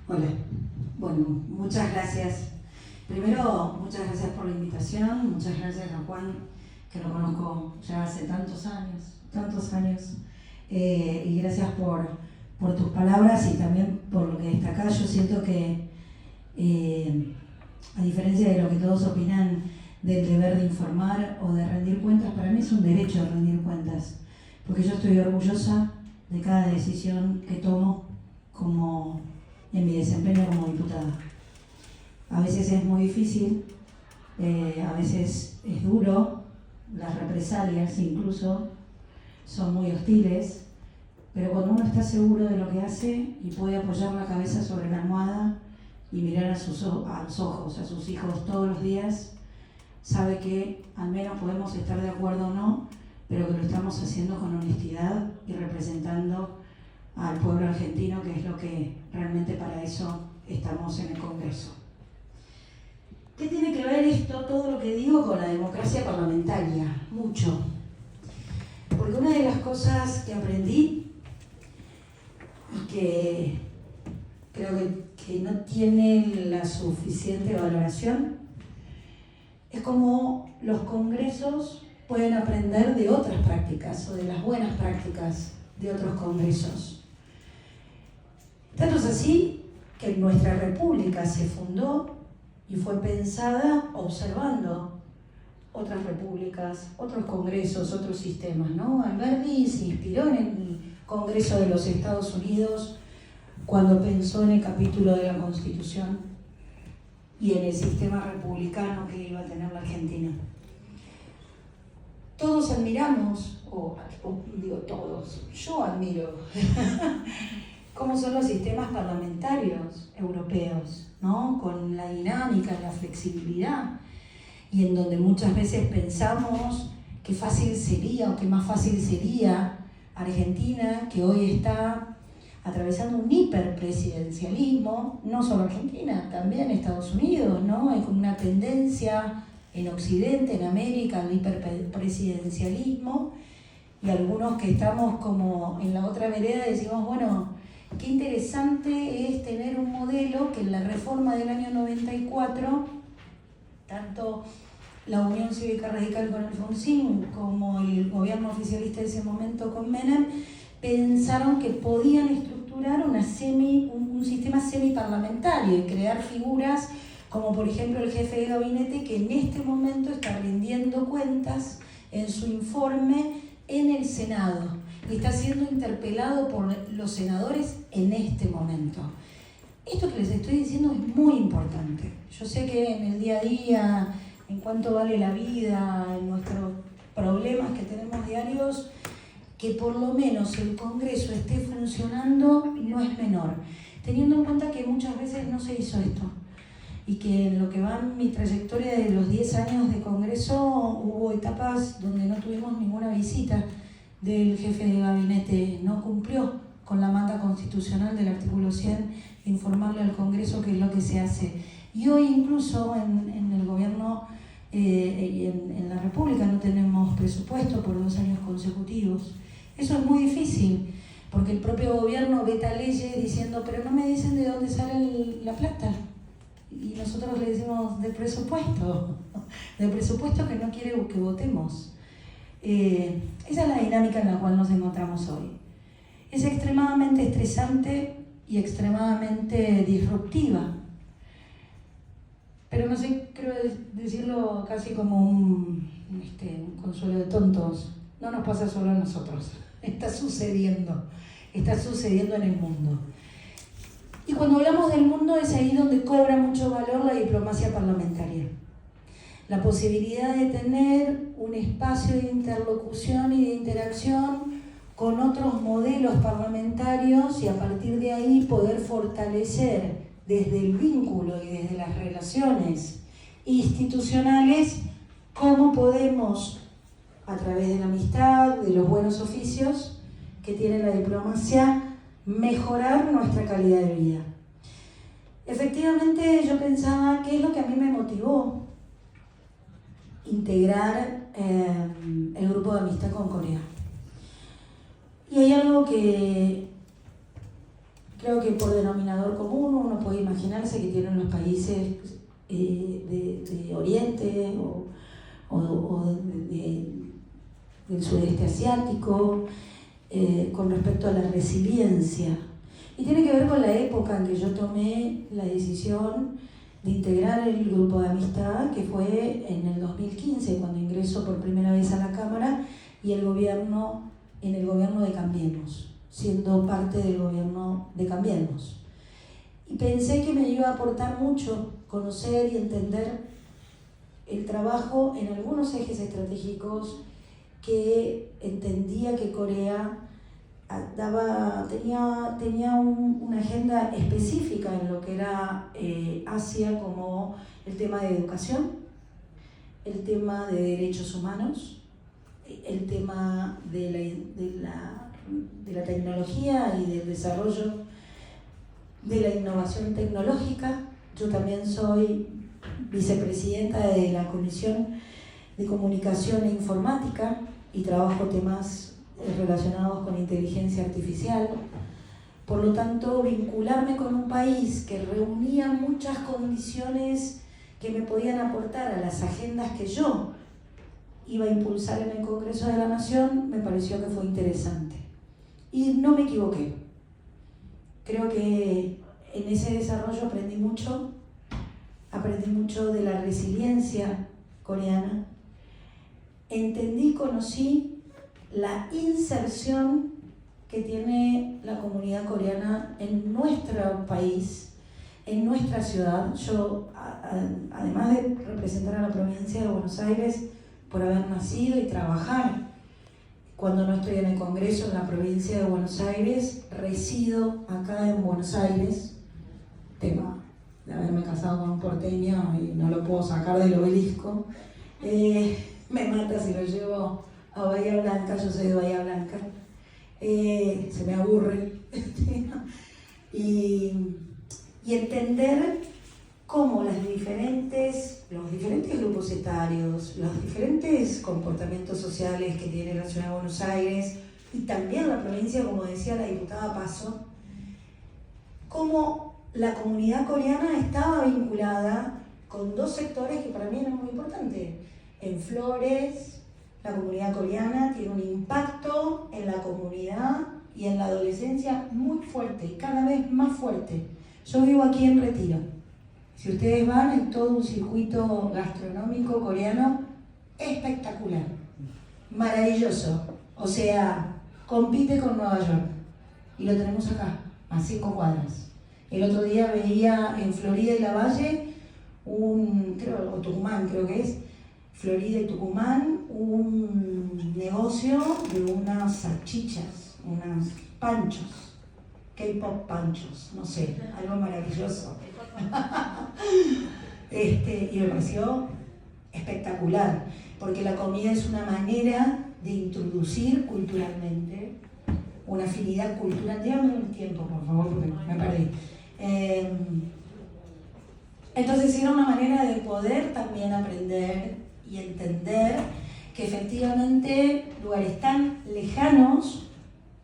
Hola, bueno, muchas gracias. Primero, muchas gracias por la invitación, muchas gracias a Juan, que lo conozco ya hace tantos años, y gracias por tus palabras y también por lo que destacás. Yo siento que, a diferencia de lo que todos opinan del deber de informar o de rendir cuentas, para mí es un derecho rendir cuentas, porque yo estoy orgullosa de cada decisión que tomo en mi desempeño como diputada. A veces es muy difícil, a veces es duro, las represalias incluso son muy hostiles, pero cuando uno está seguro de lo que hace y puede apoyar la cabeza sobre la almohada y mirar a los ojos a sus hijos todos los días, sabe que al menos podemos estar de acuerdo o no, pero que lo estamos haciendo con honestidad y representando al pueblo argentino, que es lo que realmente para eso estamos en el Congreso. ¿Qué tiene que ver esto, todo lo que digo, con la democracia parlamentaria? Mucho. Porque una de las cosas que aprendí y que creo que no tiene la suficiente valoración es cómo los congresos pueden aprender de otras prácticas o de las buenas prácticas de otros congresos. Tanto es así que nuestra república se fundó y fue pensada observando otras repúblicas, otros congresos, otros sistemas, ¿no? Alberdi se inspiró en el Congreso de los Estados Unidos cuando pensó en el capítulo de la Constitución y en el sistema republicano que iba a tener la Argentina. Todos admiramos, o digo todos, yo admiro cómo son los sistemas parlamentarios europeos, ¿no? Con la dinámica, la flexibilidad, y en donde muchas veces pensamos qué fácil sería o qué más fácil sería Argentina, que hoy está atravesando un hiperpresidencialismo, no solo Argentina, también Estados Unidos, ¿no? Hay como una tendencia en Occidente, en América, al hiperpresidencialismo, y algunos que estamos como en la otra vereda decimos, bueno, qué interesante es tener un modelo que en la reforma del año 94, tanto la Unión Cívica Radical con Alfonsín como el gobierno oficialista de ese momento con Menem, pensaron que podían estructurar un sistema semiparlamentario y crear figuras como por ejemplo el jefe de gabinete, que en este momento está rindiendo cuentas en su informe en el Senado y está siendo interpelado por los senadores en este momento. Esto que les estoy diciendo es muy importante. Yo sé que en el día a día, en cuánto vale la vida, en nuestros problemas que tenemos diarios, que por lo menos el Congreso esté funcionando no es menor, teniendo en cuenta que muchas veces no se hizo esto y que en lo que va en mi trayectoria de los 10 años de Congreso hubo etapas donde no tuvimos ninguna visita del jefe de gabinete, no cumplió con la manda constitucional del artículo 100 de informarle al Congreso qué es lo que se hace. Y hoy incluso en el gobierno y en la República no tenemos presupuesto por 2 años consecutivos. Eso es muy difícil, porque el propio gobierno veta leyes diciendo, pero no me dicen de dónde sale la plata. Y nosotros le decimos del presupuesto que no quiere que votemos. Esa es la dinámica en la cual nos encontramos hoy. Es extremadamente estresante y extremadamente disruptiva. Pero no sé, creo decirlo casi como un consuelo de tontos. No nos pasa solo a nosotros. Está sucediendo en el mundo. Y cuando hablamos del mundo es ahí donde cobra mucho valor la diplomacia parlamentaria. La posibilidad de tener un espacio de interlocución y de interacción con otros modelos parlamentarios y a partir de ahí poder fortalecer desde el vínculo y desde las relaciones institucionales cómo podemos, a través de la amistad, de los buenos oficios que tiene la diplomacia, mejorar nuestra calidad de vida. Efectivamente, yo pensaba qué es lo que a mí me motivó integrar el grupo de amistad con Corea. Y hay algo que creo que por denominador común uno marginarse que tienen los países de Oriente o del sudeste asiático con respecto a la resiliencia. Y tiene que ver con la época en que yo tomé la decisión de integrar el grupo de amistad, que fue en el 2015, cuando ingreso por primera vez a la Cámara y en el gobierno de Cambiemos, siendo parte del gobierno de Cambiemos. Y pensé que me iba a aportar mucho conocer y entender el trabajo en algunos ejes estratégicos que entendía que Corea tenía una agenda específica en lo que era Asia, como el tema de educación, el tema de derechos humanos, el tema de la tecnología y del desarrollo de la innovación tecnológica. Yo también soy vicepresidenta de la Comisión de Comunicación e Informática y trabajo temas relacionados con inteligencia artificial. Por lo tanto, vincularme con un país que reunía muchas condiciones que me podían aportar a las agendas que yo iba a impulsar en el Congreso de la Nación, me pareció que fue interesante. Y no me equivoqué. Creo que en ese desarrollo aprendí mucho de la resiliencia coreana, conocí la inserción que tiene la comunidad coreana en nuestro país, en nuestra ciudad. Yo, además de representar a la provincia de Buenos Aires por haber nacido y trabajar, cuando no estoy en el Congreso en la provincia de Buenos Aires, resido acá en Buenos Aires, tema de haberme casado con un porteño y no lo puedo sacar del obelisco. Me mata si lo llevo a Bahía Blanca, yo soy de Bahía Blanca, se me aburre. y entender cómo los diferentes grupos etarios, los diferentes comportamientos sociales que tiene la ciudad de Buenos Aires y también la provincia, como decía la diputada Paso, cómo la comunidad coreana estaba vinculada con dos sectores que para mí eran muy importantes. En Flores, la comunidad coreana tiene un impacto en la comunidad y en la adolescencia muy fuerte, y cada vez más fuerte. Yo vivo aquí en Retiro. Si ustedes van, hay todo un circuito gastronómico coreano espectacular, maravilloso. O sea, compite con Nueva York. Y lo tenemos acá, a 5 cuadras. El otro día veía en Florida y Lavalle, o Tucumán creo que es, Florida y Tucumán, un negocio de unas salchichas, unos panchos, K-pop panchos, no sé, algo maravilloso. Y me pareció espectacular, porque la comida es una manera de introducir culturalmente una afinidad cultural. Dígame un tiempo, por favor, porque me perdí. Entonces era una manera de poder también aprender y entender que efectivamente lugares tan lejanos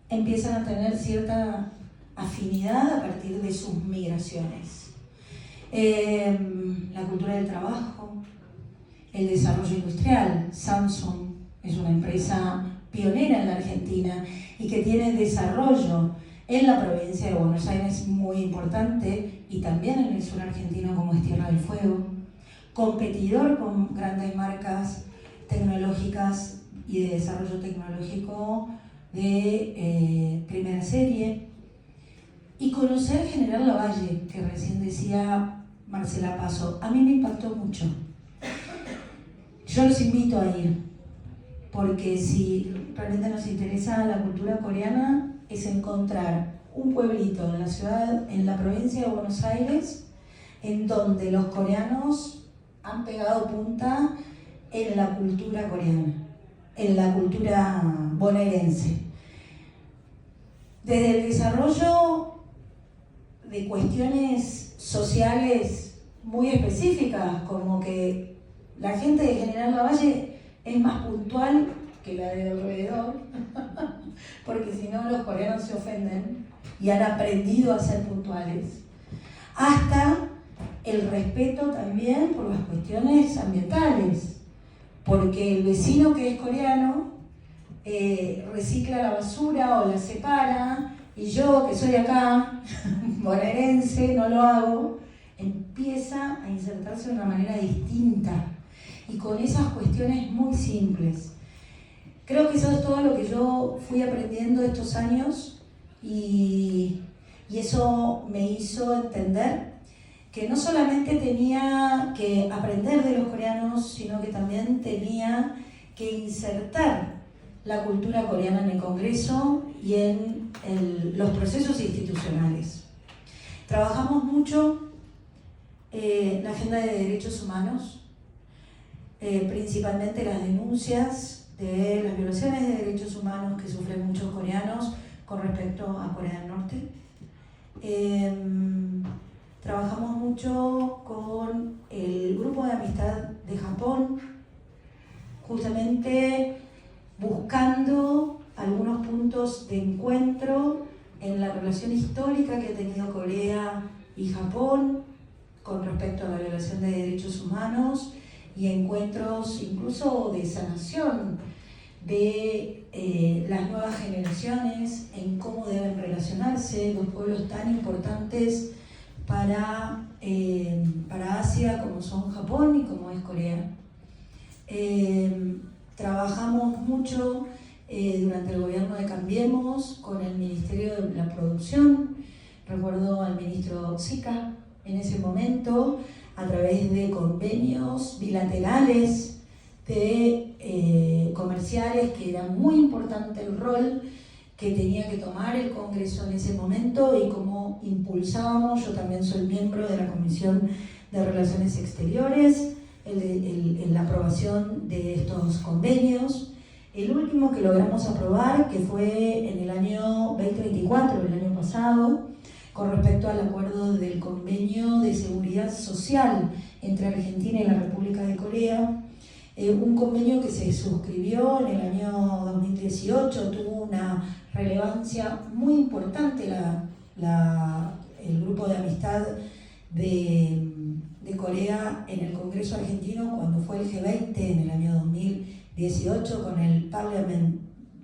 empiezan a tener cierta afinidad a partir de sus migraciones. La cultura del trabajo, el desarrollo industrial. Samsung es una empresa pionera en la Argentina y que tiene desarrollo en la provincia de Buenos Aires muy importante y también en el sur argentino, como es Tierra del Fuego, competidor con grandes marcas tecnológicas y de desarrollo tecnológico de primera serie. Y conocer General Lavalle, que recién decía Marcela Paso, a mí me impactó mucho. Yo los invito a ir, porque si realmente nos interesa la cultura coreana, es encontrar un pueblito en la ciudad, en la provincia de Buenos Aires, en donde los coreanos han pegado punta en la cultura coreana, en la cultura bonaerense. Desde el desarrollo de cuestiones sociales muy específicas, como que la gente de General Lavalle es más puntual que la de alrededor, porque si no los coreanos se ofenden y han aprendido a ser puntuales, hasta el respeto también por las cuestiones ambientales, porque el vecino que es coreano recicla la basura o la separa, y yo, que soy acá, bonaerense, no lo hago, empieza a insertarse de una manera distinta y con esas cuestiones muy simples. Creo que eso es todo lo que yo fui aprendiendo estos años y eso me hizo entender que no solamente tenía que aprender de los coreanos, sino que también tenía que insertar la cultura coreana en el Congreso y en los procesos institucionales. Trabajamos mucho la agenda de derechos humanos, principalmente las denuncias de las violaciones de derechos humanos que sufren muchos coreanos con respecto a Corea del Norte. Trabajamos mucho con el grupo de amistad de Japón, justamente buscando algunos puntos de encuentro en la relación histórica que ha tenido Corea y Japón con respecto a la violación de derechos humanos y encuentros incluso de sanación de las nuevas generaciones en cómo deben relacionarse dos pueblos tan importantes para Asia como son Japón y como es Corea. Trabajamos mucho durante el gobierno de Cambiemos con el Ministerio de la Producción. Recuerdo al ministro Zika en ese momento, a través de convenios bilaterales de comerciales, que era muy importante el rol que tenía que tomar el Congreso en ese momento y cómo impulsábamos. Yo también soy miembro de la Comisión de Relaciones Exteriores, en la aprobación de estos convenios. El último que logramos aprobar, que fue en el año 2024, el año pasado, con respecto al acuerdo del convenio de seguridad social entre Argentina y la República de Corea, un convenio que se suscribió en el año 2018, tuvo una relevancia muy importante el grupo de amistad de Corea en el Congreso argentino cuando fue el G20 en el año 2018 con el Parliament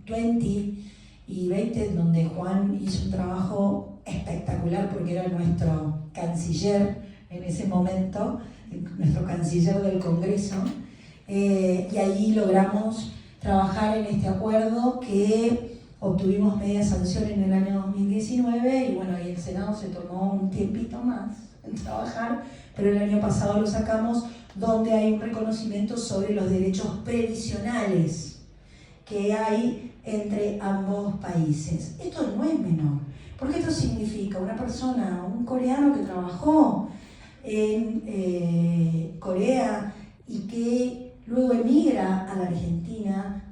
20 y 20, donde Juan hizo un trabajo espectacular porque era nuestro canciller en ese momento, nuestro canciller del Congreso, y allí logramos trabajar en este acuerdo que obtuvimos media sanción en el año 2019 y bueno, y el Senado se tomó un tiempito más en trabajar, pero el año pasado lo sacamos, donde hay un reconocimiento sobre los derechos previsionales que hay entre ambos países. Esto no es menor, porque esto significa una persona, un coreano que trabajó en Corea y que luego emigra a la Argentina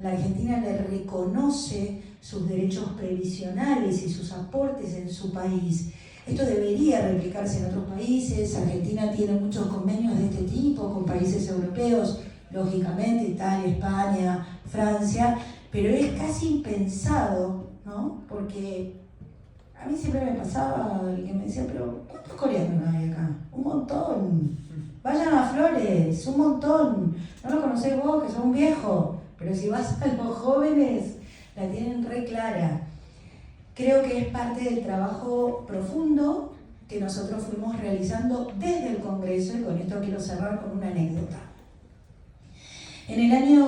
le reconoce sus derechos previsionales y sus aportes en su país. Esto debería replicarse en otros países. Argentina tiene muchos convenios de este tipo con países europeos, lógicamente, Italia, España, Francia, pero es casi impensado, ¿no? Porque a mí siempre me pasaba el que me decía, pero ¿cuántos coreanos hay acá? Un montón. Vayan a Flores, un montón. No lo conocés vos, que sos un viejo, pero si vas a los jóvenes, la tienen re clara. Creo que es parte del trabajo profundo que nosotros fuimos realizando desde el Congreso, y con esto quiero cerrar con una anécdota. En el año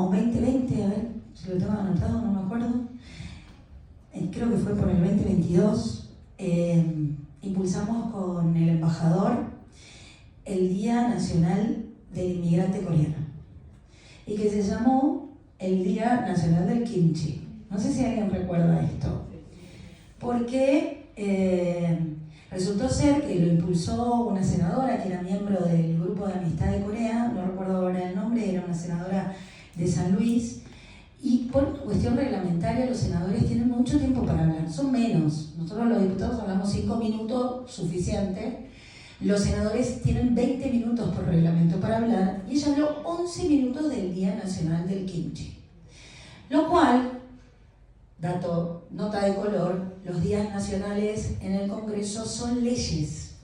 2020, a ver si lo tengo anotado, no me acuerdo, creo que fue por el 2022, impulsamos con el embajador el Día Nacional del Inmigrante Coreano, y que se llamó el Día Nacional del Kimchi. No sé si alguien recuerda esto, porque resultó ser que lo impulsó una senadora que era miembro del Grupo de Amistad de Corea, no recuerdo ahora el nombre, era una senadora de San Luis, y por una cuestión reglamentaria los senadores tienen mucho tiempo para hablar, son menos. Nosotros los diputados hablamos 5 minutos, suficiente. Los senadores tienen 20 minutos por reglamento para hablar, y ella habló 11 minutos del Día Nacional del Kimchi. Lo cual, nota de color, los días nacionales en el Congreso son leyes.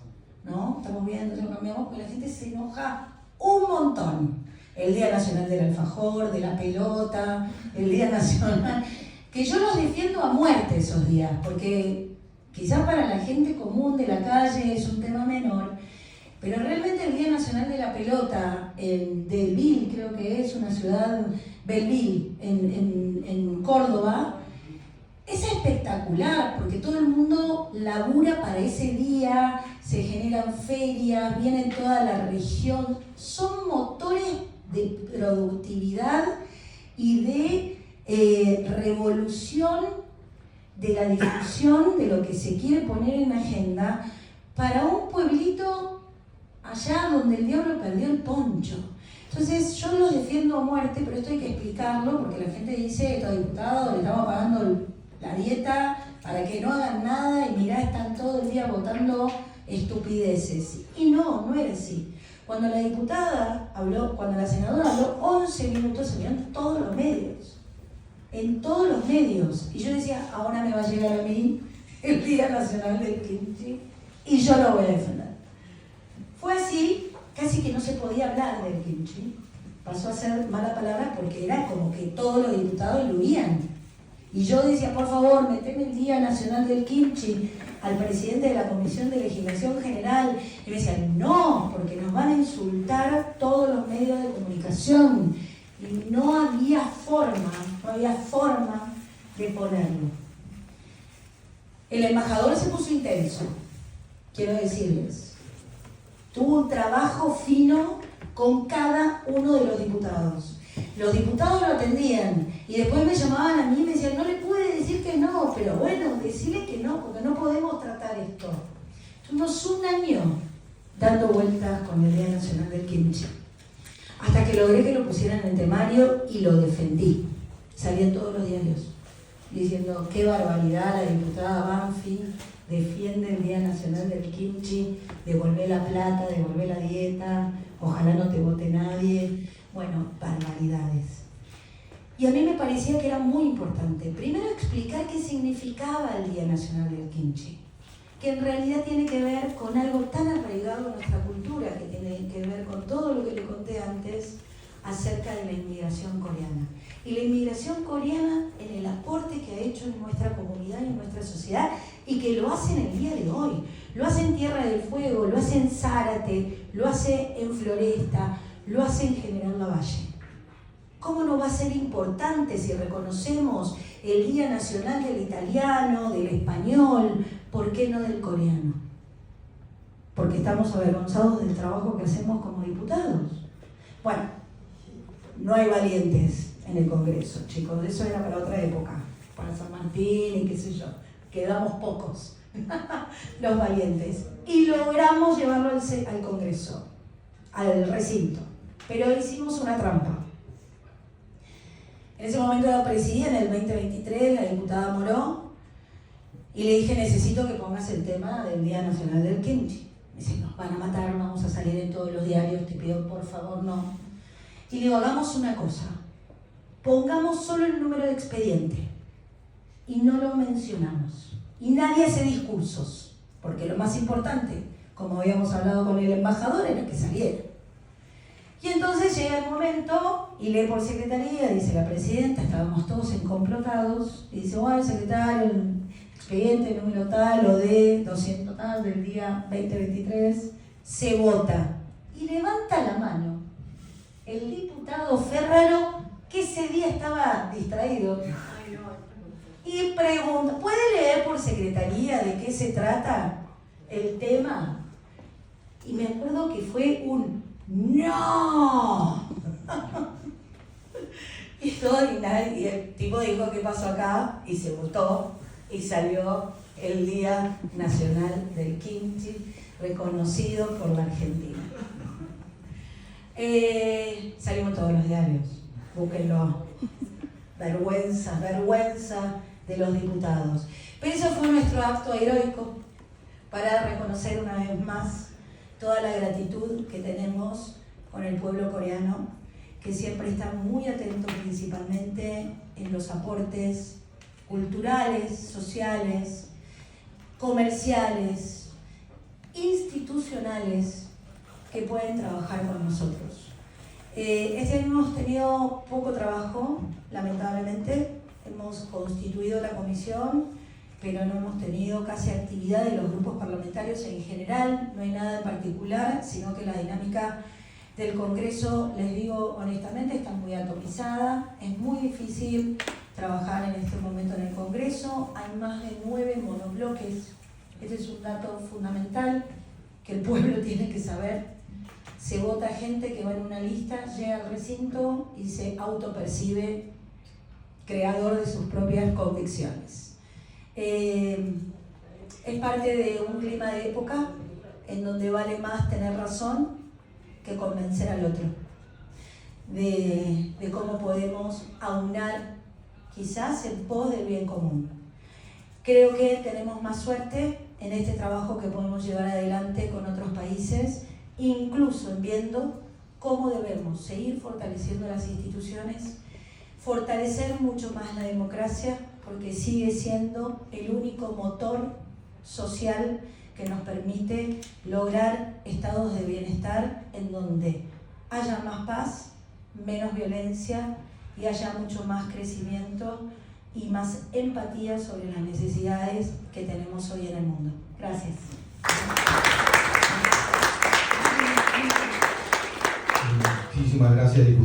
¿no? Estamos viendo, ya cambiamos, porque la gente se enoja un montón. El Día Nacional del Alfajor, de la pelota, el Día Nacional, que yo los defiendo a muerte esos días, porque quizás para la gente común de la calle es un tema menor, pero realmente el Día Nacional de la Pelota en Belleville, creo que es una ciudad, Belleville, en Córdoba, es espectacular, porque todo el mundo labura para ese día, se generan ferias, viene toda la región, son motores de productividad y de revolución de la difusión de lo que se quiere poner en agenda para un pueblito allá donde el diablo perdió el poncho. Entonces yo los defiendo a muerte, pero esto hay que explicarlo porque la gente dice, estos diputados le estamos pagando la dieta para que no hagan nada y mirá, están todo el día votando estupideces. Y no era así. Cuando la diputada habló, cuando la senadora habló 11 minutos, se vieron todos los medios. En todos los medios. Y yo decía, ahora me va a llegar a mí el Día Nacional del Kimchi y yo lo voy a defender. Fue así, casi que no se podía hablar del kimchi. Pasó a ser mala palabra porque era como que todos los diputados lo oían. Y yo decía, por favor, meteme el Día Nacional del Kimchi al presidente de la Comisión de Legislación General. Y me decían, no, porque nos van a insultar todos los medios de comunicación. Y no había forma de ponerlo. El embajador se puso intenso, quiero decirles. Tuvo un trabajo fino con cada uno de los diputados. Los diputados lo atendían y después me llamaban a mí y me decían, no le puede decir que no, pero bueno, decirle que no, porque no podemos tratar esto. Estuvimos un año dando vueltas con el Día Nacional del Kimchi, hasta que logré que lo pusieran en el temario y lo defendí. Salí en todos los diarios diciendo, qué barbaridad, la diputada Banfi defiende el Día Nacional del Kimchi, devolvé la plata, devolvé la dieta, ojalá no te vote nadie. Bueno, barbaridades. Y a mí me parecía que era muy importante, primero explicar qué significaba el Día Nacional del Kimchi, que en realidad tiene que ver con algo tan arraigado en nuestra cultura, que tiene que ver con todo lo que le conté antes acerca de la inmigración coreana. Y la inmigración coreana en el aporte que ha hecho en nuestra comunidad y en nuestra sociedad, y que lo hace en el día de hoy. Lo hace en Tierra del Fuego, lo hace en Zárate, lo hace en Floresta, lo hace en General Lavalle. ¿Cómo no va a ser importante si reconocemos el Día Nacional del Italiano, del Español, por qué no del coreano? Porque estamos avergonzados del trabajo que hacemos como diputados. Bueno, no hay valientes en el Congreso, chicos, eso era para otra época, para San Martín y qué sé yo, quedamos pocos, los valientes, y logramos llevarlo al Congreso, al recinto, pero hicimos una trampa. En ese momento yo presidía en el 2023, la diputada Moró, y le dije, necesito que pongas el tema del Día Nacional del Kimchi. Me dice, nos van a matar, no vamos a salir en todos los diarios, te pido por favor no. Y le digo, hagamos una cosa, pongamos solo el número de expediente y no lo mencionamos. Y nadie hace discursos, porque lo más importante, como habíamos hablado con el embajador, era que saliera. Y entonces llega el momento y lee por secretaría, dice la presidenta, estábamos todos encomplotados, y dice, bueno, secretario, el expediente número tal o de 200 tal del día 2023, se vota. Y levanta la mano el diputado Ferraro, que ese día estaba distraído, y pregunta, ¿puede leer por secretaría de qué se trata el tema? Y me acuerdo que fue un ¡no! y el tipo dijo, ¿qué pasó acá? Y se votó y salió el Día Nacional del Kimchi, reconocido por la Argentina. Salimos todos los diarios, búsquenlo. Vergüenza de los diputados. Pero eso fue nuestro acto heroico para reconocer una vez más toda la gratitud que tenemos con el pueblo coreano, que siempre está muy atento principalmente en los aportes culturales, sociales, comerciales institucionales que pueden trabajar con nosotros. Este año hemos tenido poco trabajo, lamentablemente. Hemos constituido la comisión, pero no hemos tenido casi actividad de los grupos parlamentarios en general. No hay nada en particular, sino que la dinámica del Congreso, les digo honestamente, está muy atomizada. Es muy difícil trabajar en este momento en el Congreso. Hay más de 9 monobloques. Este es un dato fundamental que el pueblo tiene que saber. Se vota gente que va en una lista, llega al recinto y se autopercibe creador de sus propias convicciones. Es parte de un clima de época en donde vale más tener razón que convencer al otro, de cómo podemos aunar quizás en pos del bien común. Creo que tenemos más suerte en este trabajo que podemos llevar adelante con otros países, incluso en viendo cómo debemos seguir fortaleciendo las instituciones, fortalecer mucho más la democracia, porque sigue siendo el único motor social que nos permite lograr estados de bienestar en donde haya más paz, menos violencia y haya mucho más crecimiento y más empatía sobre las necesidades que tenemos hoy en el mundo. Gracias. Muchísimas gracias, diputado.